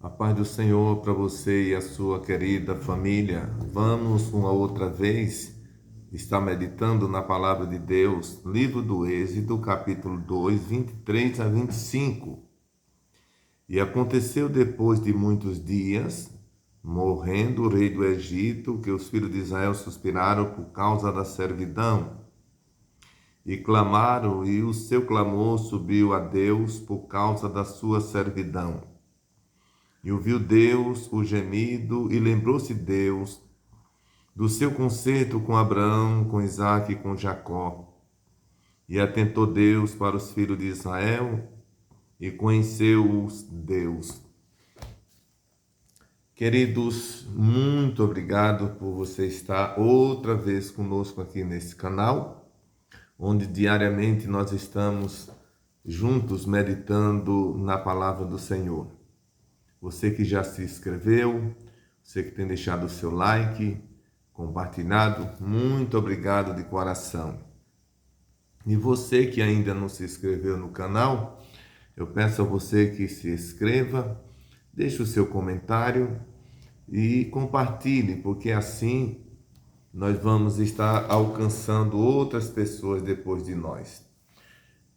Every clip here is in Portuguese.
A paz do Senhor para você e a sua querida família. Vamos uma outra vez estar meditando na palavra de Deus, livro do Êxodo, capítulo 2, 23 a 25. E aconteceu depois de muitos dias, morrendo o rei do Egito, que os filhos de Israel suspiraram por causa da servidão. E clamaram, e o seu clamor subiu a Deus por causa da sua servidão. E ouviu Deus o gemido, e lembrou-se Deus do seu concerto com Abraão, com Isaque e com Jacó. E atentou Deus para os filhos de Israel, e conheceu-os Deus. Queridos, muito obrigado por você estar outra vez conosco aqui nesse canal, onde diariamente nós estamos juntos meditando na palavra do Senhor. Você que já se inscreveu, você que tem deixado o seu like, compartilhado, muito obrigado de coração. E você que ainda não se inscreveu no canal, eu peço a você que se inscreva, deixe o seu comentário e compartilhe, porque assim nós vamos estar alcançando outras pessoas depois de nós.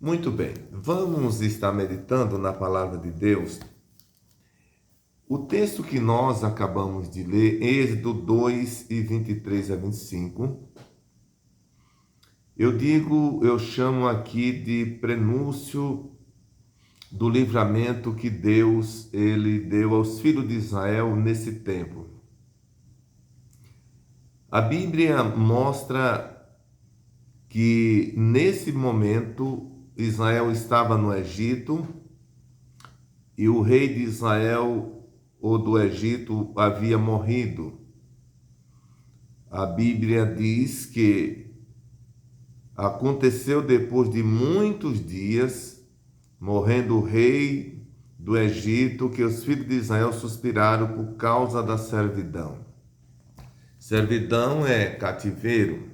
Muito bem, vamos estar meditando na palavra de Deus. O texto que nós acabamos de ler, Êxodo 2, 23 a 25, eu chamo aqui de prenúncio do livramento que Deus ele deu aos filhos de Israel nesse tempo. A Bíblia mostra que nesse momento Israel estava no Egito e o rei de Israel ou do Egito havia morrido. A Bíblia diz que aconteceu depois de muitos dias, morrendo o rei do Egito, que os filhos de Israel suspiraram por causa da servidão. Servidão é cativeiro.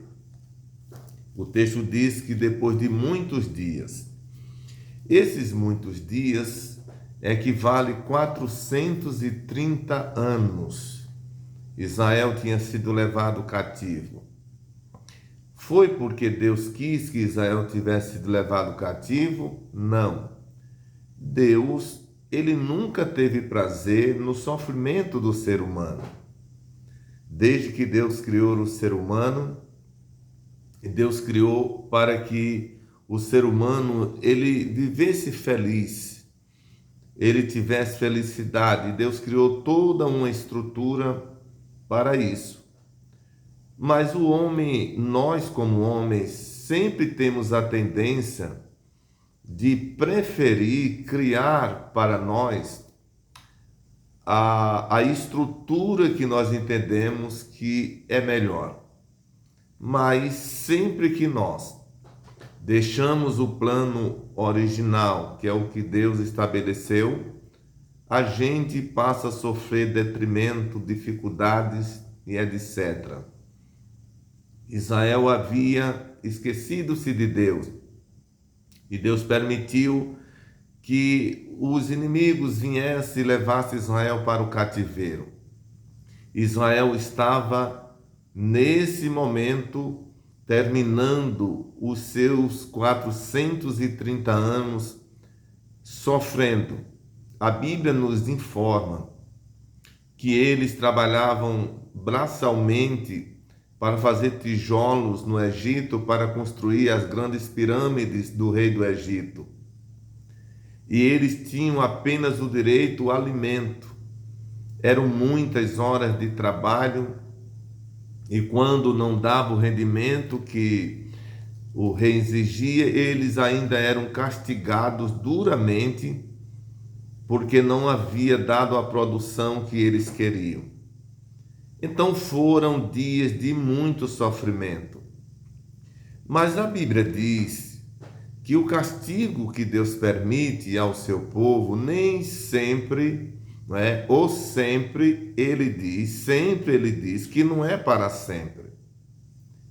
O texto diz que depois de muitos dias. Esses muitos dias equivale 430 anos. Israel tinha sido levado cativo. Foi porque Deus quis que Israel tivesse sido levado cativo? Não. Deus, ele nunca teve prazer no sofrimento do ser humano. Desde que Deus criou o ser humano, Deus criou para que o ser humano ele vivesse feliz. Ele tivesse felicidade. Deus criou toda uma estrutura para isso. Mas o homem, nós como homens, sempre temos a tendência de preferir criar para nós a estrutura que nós entendemos que é melhor. Mas sempre que nós deixamos o plano original, que é o que Deus estabeleceu, a gente passa a sofrer detrimento, dificuldades e etc. Israel havia esquecido-se de Deus e Deus permitiu que os inimigos viessem e levassem Israel para o cativeiro. Israel estava nesse momento terminando os seus 430 anos sofrendo. A Bíblia nos informa que eles trabalhavam braçalmente para fazer tijolos no Egito para construir as grandes pirâmides do rei do Egito. E eles tinham apenas o direito ao alimento. Eram muitas horas de trabalho, e quando não dava o rendimento que o rei exigia, eles ainda eram castigados duramente, porque não havia dado a produção que eles queriam. Então foram dias de muito sofrimento. Mas a Bíblia diz que o castigo que Deus permite ao seu povo nem sempre, não é? Ou sempre sempre ele diz que não é para sempre.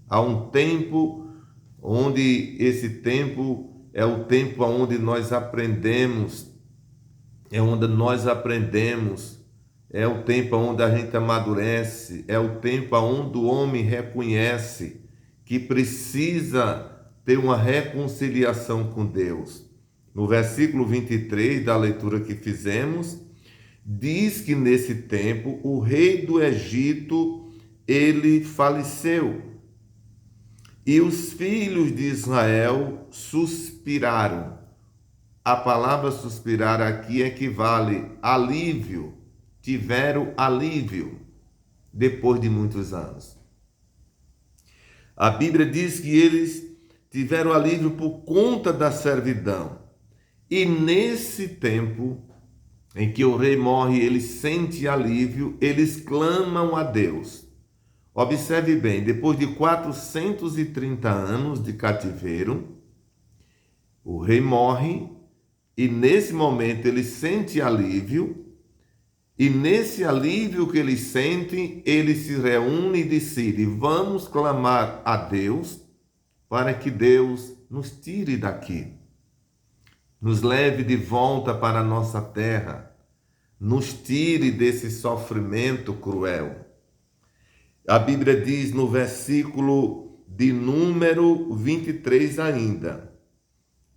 Há um tempo onde esse tempo é o tempo onde nós aprendemos é onde nós aprendemos, é o tempo onde a gente amadurece, é o tempo onde o homem reconhece que precisa ter uma reconciliação com Deus. No versículo 23 da leitura que fizemos, diz que nesse tempo o rei do Egito, ele faleceu. E os filhos de Israel suspiraram. A palavra suspirar aqui equivale alívio. Tiveram alívio depois de muitos anos. A Bíblia diz que eles tiveram alívio por conta da servidão. E nesse tempo em que o rei morre, ele sente alívio, eles clamam a Deus. Observe bem, depois de 430 anos de cativeiro, o rei morre e nesse momento ele sente alívio, e nesse alívio que eles sentem, eles se reúnem e decidem: vamos clamar a Deus para que Deus nos tire daqui, nos leve de volta para a nossa terra, nos tire desse sofrimento cruel. A Bíblia diz no versículo de número 23 ainda: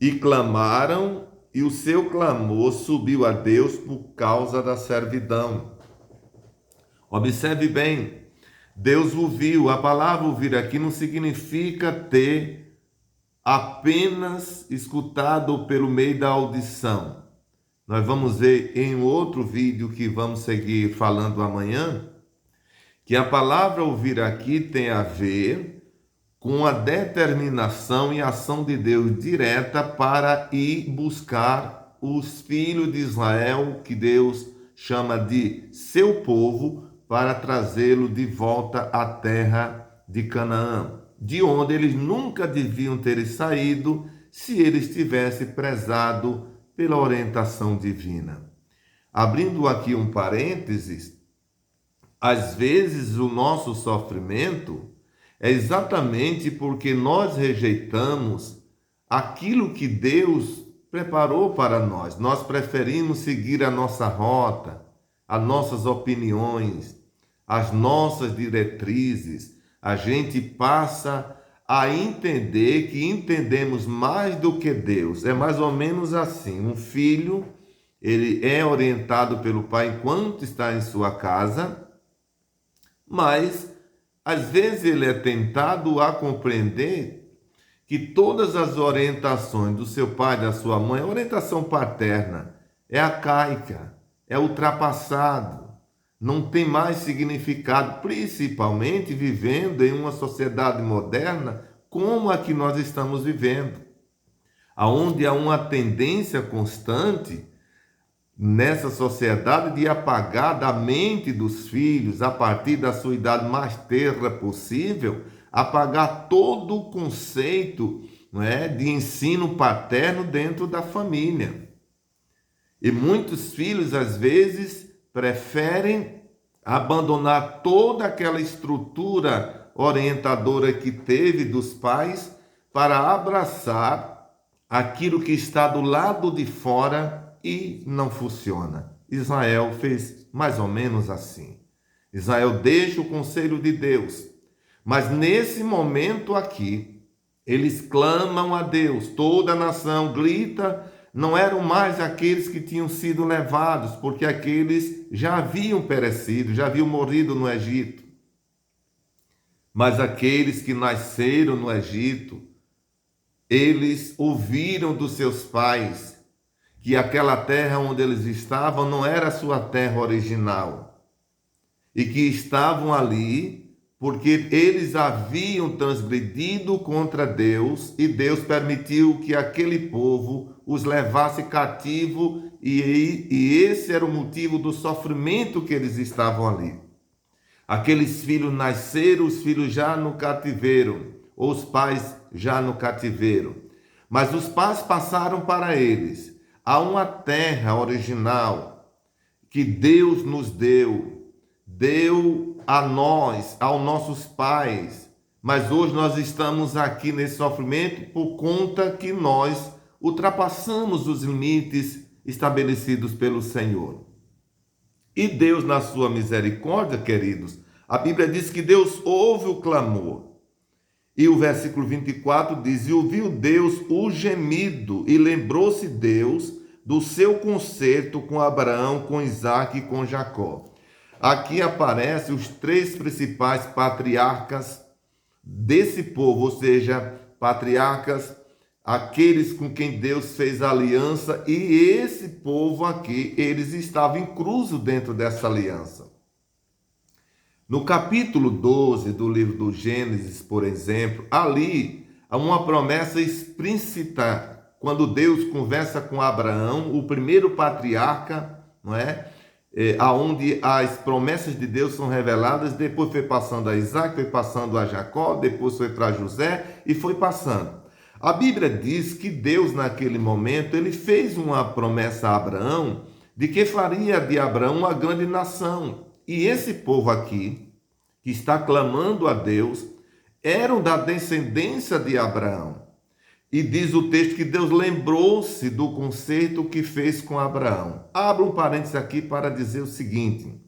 e clamaram, e o seu clamor subiu a Deus por causa da servidão. Observe bem, Deus ouviu. A palavra ouvir aqui não significa ter apenas escutado pelo meio da audição. Nós vamos ver em outro vídeo que vamos seguir falando amanhã, que a palavra ouvir aqui tem a ver com a determinação e ação de Deus direta para ir buscar os filhos de Israel, que Deus chama de seu povo, para trazê-lo de volta à terra de Canaã, de onde eles nunca deviam ter saído se eles tivessem prezado pela orientação divina. Abrindo aqui um parênteses, às vezes o nosso sofrimento é exatamente porque nós rejeitamos aquilo que Deus preparou para nós. Nós preferimos seguir a nossa rota, as nossas opiniões, as nossas diretrizes. A gente passa a entender que entendemos mais do que Deus. É mais ou menos assim. Um filho, ele é orientado pelo pai enquanto está em sua casa, mas às vezes ele é tentado a compreender que todas as orientações do seu pai e da sua mãe, a orientação paterna, é arcaica, é ultrapassado, não tem mais significado, principalmente vivendo em uma sociedade moderna como a que nós estamos vivendo, onde há uma tendência constante nessa sociedade de apagar da mente dos filhos, a partir da sua idade mais tenra possível, apagar todo o conceito, não é, de ensino paterno dentro da família. E muitos filhos, às vezes, preferem abandonar toda aquela estrutura orientadora que teve dos pais para abraçar aquilo que está do lado de fora e não funciona. Israel fez mais ou menos assim. Israel deixa o conselho de Deus, mas nesse momento aqui, eles clamam a Deus, toda a nação grita. Não eram mais aqueles que tinham sido levados, porque aqueles já haviam perecido, já haviam morrido no Egito. Mas aqueles que nasceram no Egito, eles ouviram dos seus pais que aquela terra onde eles estavam não era a sua terra original, e que estavam ali porque eles haviam transgredido contra Deus, e Deus permitiu que aquele povo os levasse cativo, e esse era o motivo do sofrimento que eles estavam ali. Aqueles filhos nasceram, os filhos já no cativeiro, ou os pais já no cativeiro, mas os pais passaram para eles a uma terra original que Deus nos deu a nós, aos nossos pais, mas hoje nós estamos aqui nesse sofrimento por conta que nós ultrapassamos os limites estabelecidos pelo Senhor. E Deus, na sua misericórdia, queridos, a Bíblia diz que Deus ouve o clamor. E o versículo 24 diz: E ouviu Deus o gemido, e lembrou-se Deus do seu concerto com Abraão, com Isaque e com Jacó. Aqui aparecem os três principais patriarcas desse povo, ou seja, patriarcas, aqueles com quem Deus fez aliança, e esse povo aqui, eles estavam inclusos dentro dessa aliança. No capítulo 12 do livro do Gênesis, por exemplo, ali há uma promessa explícita, quando Deus conversa com Abraão, o primeiro patriarca, não é? Aonde as promessas de Deus são reveladas, depois foi passando a Isaque, foi passando a Jacó, depois foi para José e foi passando. A Bíblia diz que Deus, naquele momento, ele fez uma promessa a Abraão de que faria de Abraão uma grande nação. E esse povo aqui, que está clamando a Deus, eram da descendência de Abraão. E diz o texto que Deus lembrou-se do concerto que fez com Abraão. Abro um parênteses aqui para dizer o seguinte: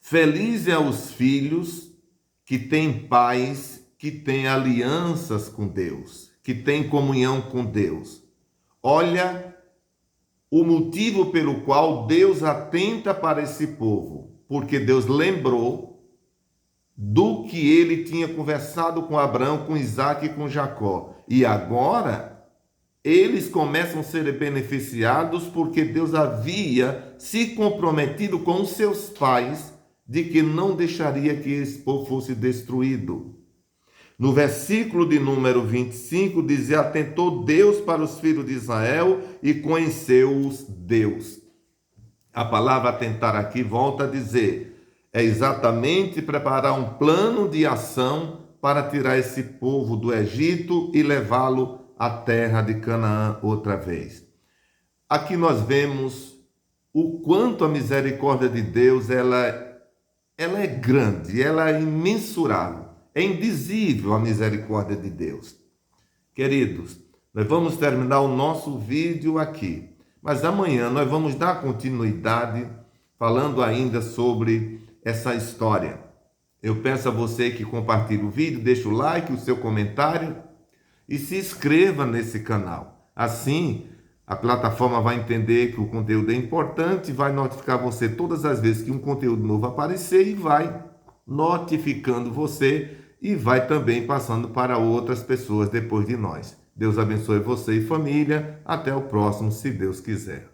felizes é os filhos que têm pais, que têm alianças com Deus, que têm comunhão com Deus. Olha o motivo pelo qual Deus atenta para esse povo, porque Deus lembrou do que ele tinha conversado com Abraão, com Isaque e com Jacó. E agora eles começam a ser beneficiados porque Deus havia se comprometido com os seus pais de que não deixaria que esse povo fosse destruído. No versículo de número 25 diz: atentou Deus para os filhos de Israel e conheceu-os Deus. A palavra atentar aqui volta a dizer, é exatamente preparar um plano de ação para tirar esse povo do Egito e levá-lo à terra de Canaã outra vez. Aqui nós vemos o quanto a misericórdia de Deus ela é grande, ela é imensurável. É indizível a misericórdia de Deus. Queridos, nós vamos terminar o nosso vídeo aqui, mas amanhã nós vamos dar continuidade falando ainda sobre essa história. Eu peço a você que compartilhe o vídeo, deixe o like, o seu comentário e se inscreva nesse canal. Assim, a plataforma vai entender que o conteúdo é importante, vai notificar você todas as vezes que um conteúdo novo aparecer e vai notificando você e vai também passando para outras pessoas depois de nós. Deus abençoe você e família. Até o próximo, se Deus quiser.